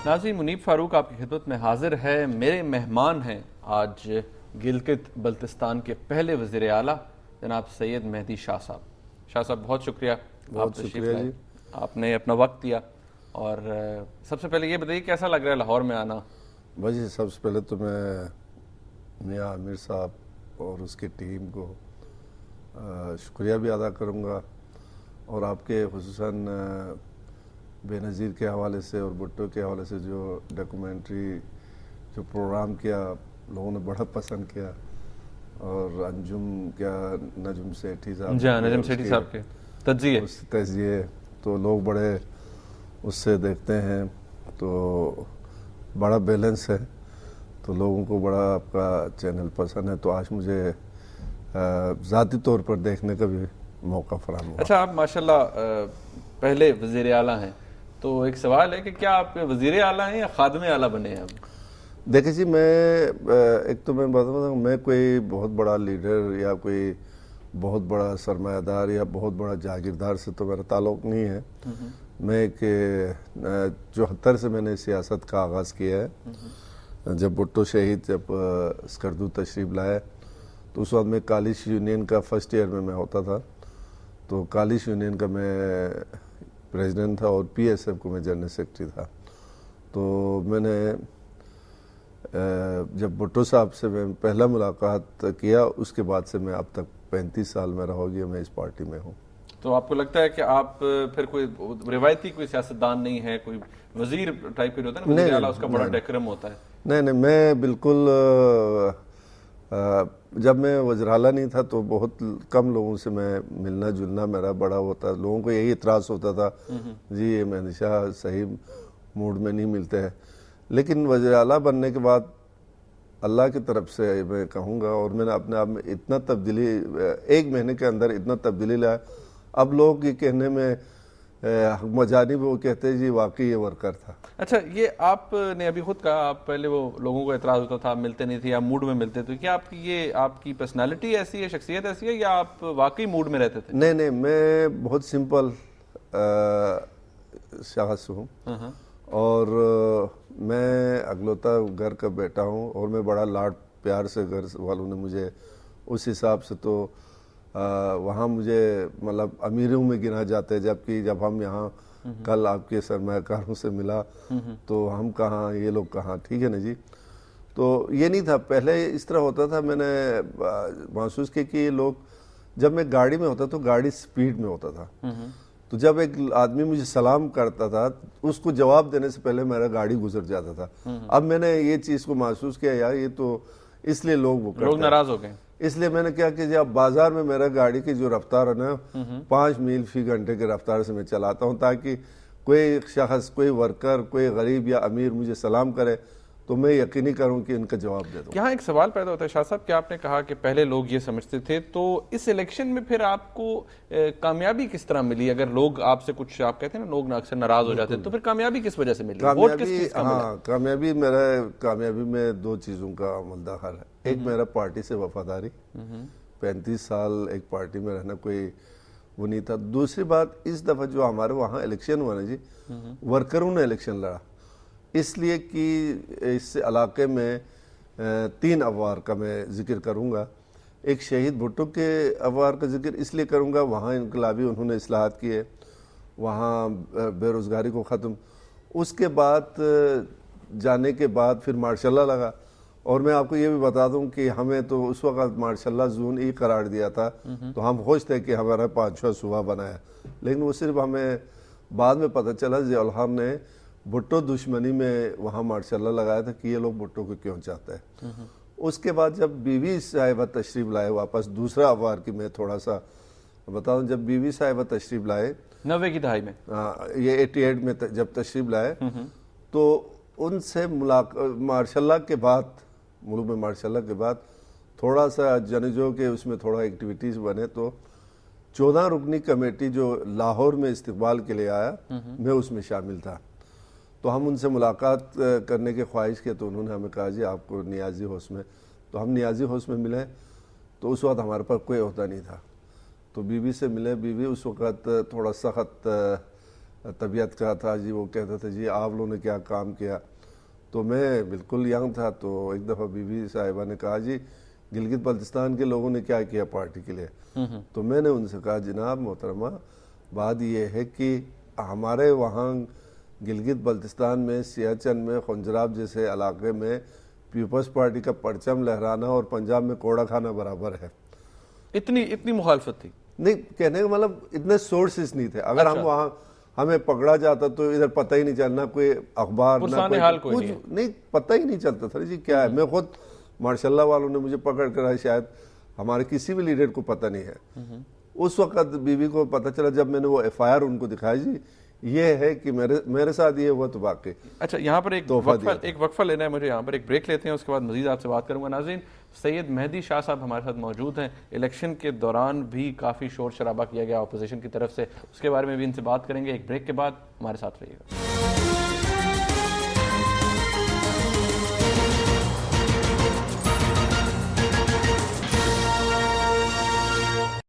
ناظرین، منیب فاروق آپ کی خدمت میں حاضر ہے۔ میرے مہمان ہیں آج گلگت بلتستان کے پہلے وزیر اعلیٰ جناب سید مہدی شاہ صاحب۔ شاہ صاحب بہت شکریہ، آپ تشریف لائے، آپ نے اپنا وقت دیا۔ اور سب سے پہلے یہ بتائیے کیسا لگ رہا ہے لاہور میں آنا؟ بھائی سب سے پہلے تو میں میاں عامر صاحب اور اس کی ٹیم کو شکریہ بھی ادا کروں گا، اور آپ کے خصوصاً بے نظیر کے حوالے سے اور بھٹو کے حوالے سے جو ڈاکومنٹری جو پروگرام کیا لوگوں نے بڑا پسند کیا، اور انجم کیا نجم سیٹھی صاحب، جی ہاں، نجم سیٹھی صاحب کے تجزیے تو لوگ بڑے اس سے دیکھتے ہیں، تو بڑا بیلنس ہے، تو لوگوں کو بڑا آپ کا چینل پسند ہے، تو آج مجھے ذاتی طور پر دیکھنے کا بھی موقع فراہم ہوا۔ اچھا، آپ ماشاءاللہ پہلے وزیر اعلیٰ ہیں، تو ایک سوال ہے کہ کیا آپ وزیر اعلیٰ ہیں یا خادم اعلیٰ بنے ہیں اب؟ دیکھیں جی، میں ایک تو میں بتاؤں، میں کوئی بہت بڑا لیڈر یا کوئی بہت بڑا سرمایہ دار یا بہت بڑا جاگیردار سے تو میرا تعلق نہیں ہے۔ میں ایک 74 سے میں نے سیاست کا آغاز کیا ہے، جب بھٹو شہید جب اسکردو تشریف لائے تو اس وقت میں کالج یونین کا فرسٹ ایئر میں ہوتا تھا، تو کالج یونین کا میں پریزیڈنٹ تھا اور پی ایس ایف کو میں جنرل سیکرٹری تھا۔ تو میں نے جب بھٹو صاحب سے میں پہلا ملاقات کیا، اس کے بعد سے میں اب تک 35 سال میرا ہو گیا میں اس پارٹی میں ہوں۔ تو آپ کو لگتا ہے کہ آپ پھر کوئی روایتی کوئی سیاستدان نہیں ہے، کوئی وزیر ٹائپ کے ہوتا ہے نا، وزیر اعلیٰ اس کا بڑا ڈیکرم ہوتا ہے؟ نہیں، میں بالکل جب میں وزیر اعلیٰ نہیں تھا تو بہت کم لوگوں سے میں ملنا جلنا میرا بڑا ہوتا، لوگوں کو یہی اعتراض ہوتا تھا جی یہ مہدی شاہ صحیح موڈ میں نہیں ملتے ہیں، لیکن وزیر اعلیٰ بننے کے بعد اللہ کی طرف سے میں کہوں گا، اور میں نے اپنے آپ میں اتنا تبدیلی 1 مہینے کے اندر اتنا تبدیلی لایا، اب لوگ یہ کہنے میں مجانب وہ کہتے ہیں جی واقعی یہ ورکر تھا۔ اچھا، یہ آپ نے ابھی خود کہا آپ پہلے وہ لوگوں کو اعتراض ہوتا تھا، ملتے نہیں تھے یا موڈ میں ملتے تھے، کیا آپ کی پرسنالٹی ایسی ہے، شخصیت ایسی ہے، یا آپ واقعی موڈ میں رہتے تھے؟ نہیں، میں بہت سمپل شخص ہوں، اور میں اگلوتا گھر کا بیٹا ہوں، اور میں بڑا لاڈ پیار سے گھر والوں نے مجھے اس حساب سے تو وہاں مجھے مطلب امیروں میں گنا جاتے، جبکہ جب ہم یہاں کل آپ کے سرمایہ کاروں سے ملا تو ہم کہاں یہ لوگ کہاں، ٹھیک ہے نا جی۔ تو یہ نہیں تھا، پہلے اس طرح ہوتا تھا، میں نے محسوس کیا کہ یہ لوگ جب میں گاڑی میں ہوتا تو گاڑی سپیڈ میں ہوتا تھا، تو جب ایک آدمی مجھے سلام کرتا تھا اس کو جواب دینے سے پہلے میرا گاڑی گزر جاتا تھا۔ اب میں نے یہ چیز کو محسوس کیا یار یہ تو اس لیے لوگ ناراض ہو گئے، اس لیے میں نے کیا کہ جب بازار میں میرا گاڑی کی جو رفتار ہے نا 5 میل فی گھنٹے کے رفتار سے میں چلاتا ہوں، تاکہ کوئی شخص، کوئی ورکر، کوئی غریب یا امیر مجھے سلام کرے تو میں یقینی کروں کہ ان کا جواب دے دوں۔ یہاں ایک سوال پیدا ہوتا ہے شاہ صاحب کہ آپ نے کہا کہ پہلے لوگ یہ سمجھتے تھے، تو اس الیکشن میں پھر آپ کو کامیابی کس طرح ملی؟ اگر لوگ آپ سے کچھ، آپ کہتے ہیں نا لوگ اکثر ناراض ہو جاتے ہیں، تو پھر کامیابی کس وجہ سے ملی؟ ووٹ کس چیز کا ملا؟ کامیابی میں 2 چیزوں کا عمل دخل ہے۔ ایک میرا پارٹی سے وفاداری، 35 سال ایک پارٹی میں رہنا کوئی وہ نہیں تھا۔ دوسری بات، اس دفعہ جو ہمارے وہاں الیکشن ہوا نا جی، ورکروں نے الیکشن لڑا، اس لیے کہ اس علاقے میں 3 افوار کا میں ذکر کروں گا۔ ایک شہید بھٹو کے افوار کا ذکر اس لیے کروں گا، وہاں انقلابی انہوں نے اصلاحات کیے، وہاں بے روزگاری کو ختم، اس کے بعد جانے کے بعد پھر ماشاء اللہ لگا، اور میں آپ کو یہ بھی بتا دوں کہ ہمیں تو اس وقت ماشاء اللہ زون ای قرار دیا تھا، تو ہم خوش تھے کہ ہمارا 5 صوبہ بنایا، لیکن وہ صرف ہمیں بعد میں پتہ چلا ضیاء الحق نے بھٹو دشمنی میں وہاں ماشاء اللہ لگایا تھا کہ یہ لوگ بھٹو کو کیوں چاہتے ہیں۔ اس کے بعد جب بیوی صاحبہ تشریف لائے واپس، دوسرا افوار کی میں تھوڑا سا بتا دوں، جب بیوی صاحبہ تشریف لائے 90 کی دہائی میں، یہ 88 میں جب تشریف لائے، تو ان سے ماشاء اللہ کے بعد، ملک میں ماشاء اللہ کے بعد تھوڑا سا جنجو کے اس میں تھوڑا ایکٹیویٹیز بنے، تو 14 رکنی کمیٹی جو لاہور میں استقبال کے لیے آیا، میں اس میں شامل تھا، تو ہم ان سے ملاقات کرنے کے خواہش کیا، تو انہوں نے ہمیں کہا جی آپ کو نیازی ہاؤس میں، تو ہم نیازی ہاؤس میں ملے، تو اس وقت ہمارے پاس کوئی عہدہ نہیں تھا، تو بیوی سے ملے، بیوی اس وقت تھوڑا سخت طبیعت کا تھا جی، وہ کہتا تھا جی آپ لوگوں نے کیا کام کیا. تو میں بالکل ینگ تھا، تو ایک دفعہ بی بی صاحبہ نے کہا جی گلگت بلتستان کے لوگوں نے کیا کیا پارٹی کے لیے. تو میں نے ان سے کہا جناب محترمہ بات یہ ہے کہ ہمارے وہاں گلگت بلتستان میں سیاچن میں خنجراب جیسے علاقے میں پیپلز پارٹی کا پرچم لہرانا اور پنجاب میں کوڑا کھانا برابر ہے. اتنی مخالفت تھی؟ نہیں، کہنے کا مطلب اتنے سورسز نہیں تھے. اگر ہم وہاں ہمیں پکڑا جاتا تو ادھر پتہ ہی نہیں چلنا، کوئی اخبار نہ کوئی کچھ نہیں، پتہ ہی نہیں چلتا تھا جی کیا ہے. میں خود ماشاء اللہ والوں نے مجھے پکڑ کر، شاید ہمارے کسی بھی لیڈر کو پتہ نہیں ہے. اس وقت بی بی کو پتہ چلا جب میں نے وہ ایف آئی آر ان کو دکھایا جی یہ ہے کہ میرے ساتھ یہ ہوا تو واقعی. اچھا، یہاں پر ایک وقفہ لینا ہے مجھے، یہاں پر ایک بریک لیتے ہیں، اس کے بعد مزید آپ سے بات کروں گا. ناظرین، سید مہدی شاہ صاحب ہمارے ساتھ موجود ہیں. الیکشن کے دوران بھی کافی شور شرابہ کیا گیا اپوزیشن کی طرف سے، اس کے بارے میں بھی ان سے بات کریں گے ایک بریک کے بعد. ہمارے ساتھ رہیے گا.